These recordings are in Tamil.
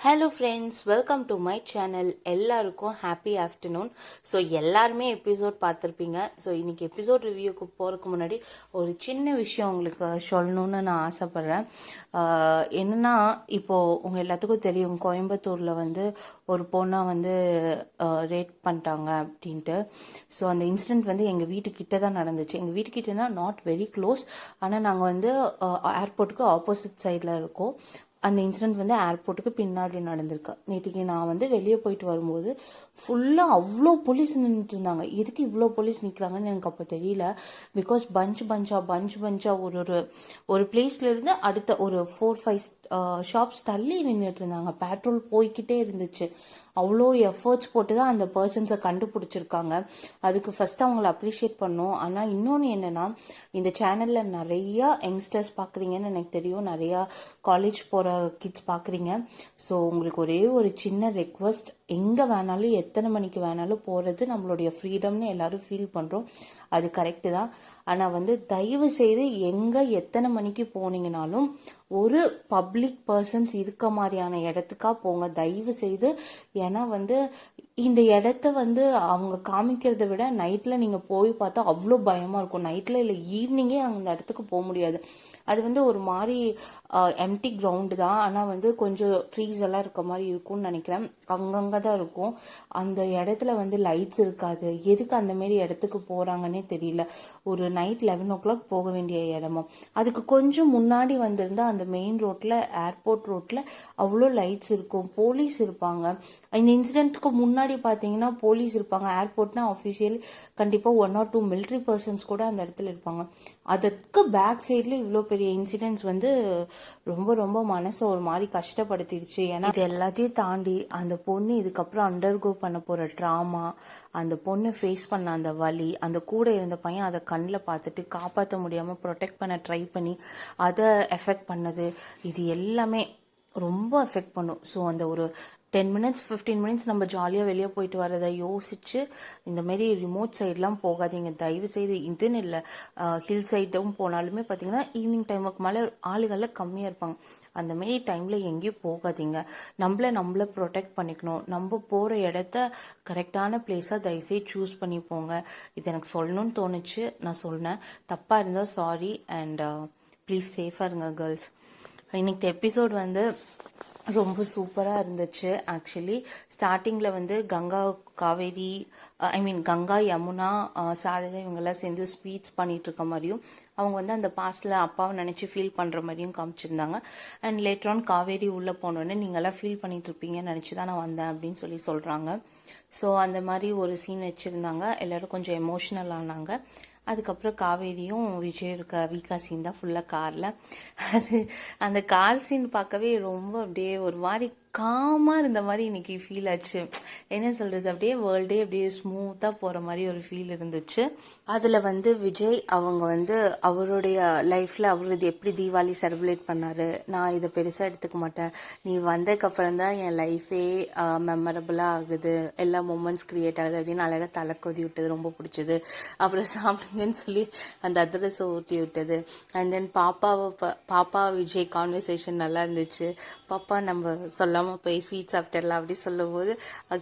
Hello friends, welcome to my channel. எல்லாருக்கும் ஹாப்பி ஆஃப்டர்நூன். ஸோ எல்லாருமே எபிசோட் பார்த்துருப்பீங்க. ஸோ இன்னைக்கு எபிசோட் ரிவ்யூக்கு போகிறதுக்கு முன்னாடி ஒரு சின்ன விஷயம் உங்களுக்கு சொல்லணும்னு நான் ஆசைப்பட்றேன். என்னென்னா, இப்போது உங்கள் எல்லாத்துக்கும் தெரியும், கோயம்புத்தூரில் வந்து ஒரு பொண்ணை வந்து ரேட் பண்ணிட்டாங்க அப்படின்ட்டு. ஸோ அந்த இன்சிடெண்ட் வந்து எங்கள் வீட்டுக்கிட்ட தான் நடந்துச்சு. எங்கள் வீட்டுக்கிட்டனா நாட் வெரி க்ளோஸ், ஆனால் நாங்கள் வந்து ஏர்போர்ட்டுக்கு ஆப்போசிட் சைடில் இருக்கோம். அந்த இன்சிடென்ட் வந்து ஏர்போர்ட்டுக்கு பின்னாடி நடந்திருக்கு. நேற்றுக்கு நான் வந்து வெளியே போயிட்டு வரும்போது ஃபுல்லாக அவ்வளோ போலீஸ் நின்றுட்டு இருந்தாங்க. எதுக்கு இவ்வளோ போலீஸ் நிற்கிறாங்கன்னு எனக்கு அப்போ தெரியல. பிகாஸ் பஞ்ச் ஒரு பிளேஸ்லேருந்து அடுத்த ஒரு 4-5 ஷாப்ஸ் தள்ளி நின்றுட்டு இருந்தாங்க. பெட்ரோல் போய்கிட்டே இருந்துச்சு. அவ்வளோ எஃபர்ட்ஸ் போட்டு தான் அந்த பர்சன்ஸை கண்டுபிடிச்சிருக்காங்க. அதுக்கு ஃபர்ஸ்ட் அவங்கள அப்ரிஷியேட் பண்ணோம். ஆனால் இன்னொன்று என்னன்னா, இந்த சேனலில் நிறையா யங்ஸ்டர்ஸ் பார்க்குறீங்கன்னு எனக்கு தெரியும். நிறையா காலேஜ் போகிற கிட்ஸ் பார்க்குறீங்க. ஸோ உங்களுக்கு ஒரே ஒரு சின்ன ரெக்வஸ்ட், எங்கே வேணாலும் எத்தனை மணிக்கு வேணாலும் போகிறது நம்மளுடைய ஃப்ரீடம்னு எல்லாரும் ஃபீல் பண்ணுறோம். அது கரெக்டு தான். ஆனால் வந்து தயவு செய்து எங்கே எத்தனை மணிக்கு போனீங்கனாலும் ஒரு பப்ளிக் பர்சன்ஸ் இருக்க மாதிரியான இடத்துக்கா போங்க, தயவு செய்து. ஏன்னா வந்து இந்த இடத்த வந்து அவங்க காமிக்கிறத விட நைட்டில் நீங்கள் போய் பார்த்தா அவ்வளோ பயமாக இருக்கும். நைட்டில் இல்லை, ஈவினிங்கே அந்த இடத்துக்கு போக முடியாது. அது வந்து ஒரு மாதிரி எம்டி கிரவுண்டு தான், ஆனால் வந்து கொஞ்சம் ட்ரீஸ் எல்லாம் இருக்க மாதிரி இருக்கும்னு நினைக்கிறேன். அங்கங்கே தான் இருக்கும். அந்த இடத்துல வந்து லைட்ஸ் இருக்காது. எதுக்கு அந்த மாரி இடத்துக்கு போகிறாங்கன்னே தெரியல. ஒரு நைட் 11 o'clock போக வேண்டிய இடமும் அதுக்கு கொஞ்சம் முன்னாடி வந்திருந்தா அந்த மெயின் ரோட்டில், ஏர்போர்ட் ரோட்டில் அவ்வளோ லைட்ஸ் இருக்கும், போலீஸ் இருப்பாங்க. இந்த இன்சிடென்ட்க்கு முன்னாடி பார்த்தீங்கன்னா போலீஸ் இருப்பாங்க. ஏர்போர்ட்னா ஆஃபிஷியல் கண்டிப்பாக 1 or 2 மிலிட்ரி பர்சன்ஸ் கூட அந்த இடத்துல இருப்பாங்க. அதுக்கு பேக் சைடில் இவ்வளோ பெரிய இன்சிடென்ட்ஸ் வந்து ரொம்ப ரொம்ப மனசை ஒரு மாதிரி கஷ்டப்படுத்திடுச்சு. ஏன்னா இது எல்லாத்தையும் தாண்டி அந்த பொண்ணு இதுக்கப்புறம் அண்டர்கோ பண்ண போகிற ட்ராமா, அந்த பொண்ணு ஃபேஸ் பண்ண அந்த வலி, அந்த கூட இருந்த பையன் அதை கண்ணில் பார்த்துட்டு காப்பாற்ற முடியாமல் ப்ரொடெக்ட் பண்ண ட்ரை பண்ணி அதை எஃபெக்ட் பண்ணது, இது எல்லாமே ரொம்ப எஃபெக்ட் பண்ணும். ஸோ அந்த ஒரு 10 minutes 15 minutes நம்ம ஜாலியாக வெளியே போயிட்டு வரதை யோசிச்சு இந்த மாதிரி ரிமோட் சைட்லாம் போகாதீங்க தயவு செய்து. இதுன்னு இல்லை, ஹில் சைடும் போனாலுமே பார்த்தீங்கன்னா ஈவினிங் டைமுக்கு மேலே ஆளுகளில் கம்மியாக இருப்பாங்க. அந்த மாரி டைமில் எங்கேயும் போகாதீங்க. நம்மளை ப்ரொடெக்ட் பண்ணிக்கணும். நம்ம போகிற இடத்த கரெக்டான பிளேஸாக தயவுசெய்து சூஸ் பண்ணி போங்க. இது எனக்கு சொல்லணும்னு தோணுச்சு, நான் சொன்னேன். தப்பாக இருந்தால் சாரி. அண்ட் ப்ளீஸ் சேஃபாக இருங்க கேர்ள்ஸ். இன்னைக்கு எபிசோட் வந்து ரொம்ப சூப்பராக இருந்துச்சு. ஆக்சுவலி ஸ்டார்டிங்கில் வந்து கங்கா காவேரி, கங்கா யமுனா சாரதா இவங்கெல்லாம் சேர்ந்து ஸ்பீச் பண்ணிட்டு இருக்க மாதிரியும், அவங்க வந்து அந்த பாஸ்டில் அப்பாவை நினச்சி ஃபீல் பண்ணுற மாதிரியும் காமிச்சிருந்தாங்க. அண்ட் லேட்டர் காவேரி உள்ளே போனோடனே நீங்கள்லாம் ஃபீல் பண்ணிட்டு இருப்பீங்கன்னு நினச்சி தான் நான் வந்தேன் அப்படின்னு சொல்கிறாங்க. ஸோ அந்த மாதிரி ஒரு சீன் வச்சுருந்தாங்க. எல்லோரும் கொஞ்சம் எமோஷ்னல் ஆனாங்க. அதுக்கப்புறம் காவேரியும் விஜய் இருக்க வீக்கா சீன் தான் ஃபுல்லாக காரில். அந்த கார் சீன் பார்க்கவே ரொம்ப அப்படியே ஒரு மாதிரி காமாக இருந்த மாதிரி இன்னைக்கு ஃபீல் ஆச்சு. என்ன சொல்கிறது, அப்படியே வேர்ல்டே அப்படியே ஸ்மூத்தாக போகிற மாதிரி ஒரு ஃபீல் இருந்துச்சு. அதில் வந்து விஜய் அவங்க வந்து அவருடைய லைஃப்பில் அவர் இது எப்படி தீபாவளி செலிப்ரேட் பண்ணார், நான் இதை பெருசாக எடுத்துக்க மாட்டேன், நீ வந்ததுக்கப்புறம் தான் என் லைஃபே மெமரபுளாக ஆகுது, எல்லா மூமெண்ட்ஸ் க்ரியேட் ஆகுது அப்படின்னு அழகாக தலை கொதி விட்டது ரொம்ப பிடிச்சது. அப்புறம் சாப்பிடுங்கன்னு சொல்லி அந்த அதிரசை ஊட்டி விட்டது. அண்ட் தென் பாப்பா விஜய் கான்வர்சேஷன் நல்லா இருந்துச்சு. பாப்பா நம்ம சொல்லாமல் போய் ஸ்வீட் சாப்பிட்டுடலாம் அப்படி சொல்லும் போது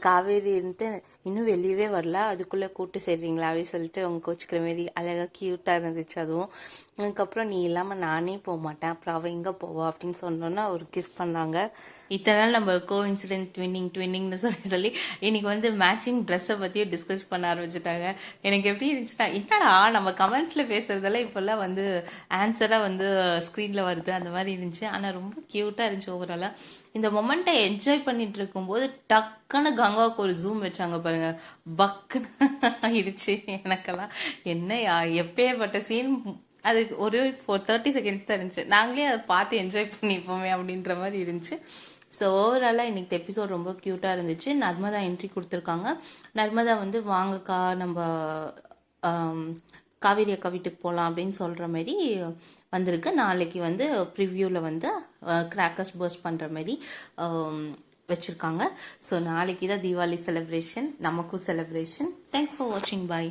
காவேரி இருந்துட்டு இன்னும் வெளியவே வரல, அதுக்குள்ளே கூட்டு சேர்றீங்களா அப்படின்னு சொல்லிட்டு அவங்க கோச்சிக்கிற மாரி அழகாக க்யூட்டாக இருந்துச்சு. அதுவும் அதுக்கப்புறம் நீ இல்லாமல் நானே போக மாட்டேன், அப்புறம் அவள் எங்கே போவா அப்படின்னு சொன்னோன்னா ஒரு கிஸ் பண்ணாங்க. இத்தனை நாள் நம்ம கோ இன்சிடென்ட் ட்வின்னிங்னு சொல்லி இன்னைக்கு வந்து மேட்சிங் ட்ரெஸ்ஸை பற்றியும் டிஸ்கஸ் பண்ண ஆரம்பிச்சுட்டாங்க. எனக்கு எப்படி இருந்துச்சுன்னா, என்னடா நம்ம கமெண்ட்ஸில் பேசுறதெல்லாம் இப்போல்லாம் வந்து ஆன்சராக வந்து ஸ்க்ரீனில் வருது, அந்த மாதிரி இருந்துச்சு. ஆனால் ரொம்ப க்யூட்டாக இருந்துச்சு ஓவராலாக. இந்த மொமெண்ட்டை என்ஜாய் பண்ணிட்டு இருக்கும்போது டக்குன்னு கங்காவுக்கு ஒரு ஜூம் வச்சாங்க பாருங்க, பக்குன்னு ஆயிடுச்சு எனக்கெல்லாம். என்னையா எப்பேற்பட்ட சீன், அது ஒரு 30 seconds தான் இருந்துச்சு, நாங்களே அதை பார்த்து என்ஜாய் பண்ணிப்போமே அப்படின்ற மாதிரி இருந்துச்சு. ஸோ ஓவராலாக இன்னைக்கு எபிசோட் ரொம்ப க்யூட்டாக இருந்துச்சு. நர்மதா என்ட்ரி கொடுத்துருக்காங்க. நர்மதா வந்து வாங்கக்கா நம்ம காவேரி அக்கா வீட்டுக்கு போகலாம் அப்படின்னு சொல்கிற மாதிரி வந்திருக்கு. நாளைக்கு வந்து ப்ரிவ்யூவில் வந்து கிராக்கர்ஸ் பர்ஸ்ட் பண்ணுற மாதிரி வச்சுருக்காங்க. ஸோ நாளைக்கு தான் தீபாவளி செலிப்ரேஷன், நமக்கும் செலிப்ரேஷன். தேங்க்ஸ் ஃபார் வாட்சிங். பாய்.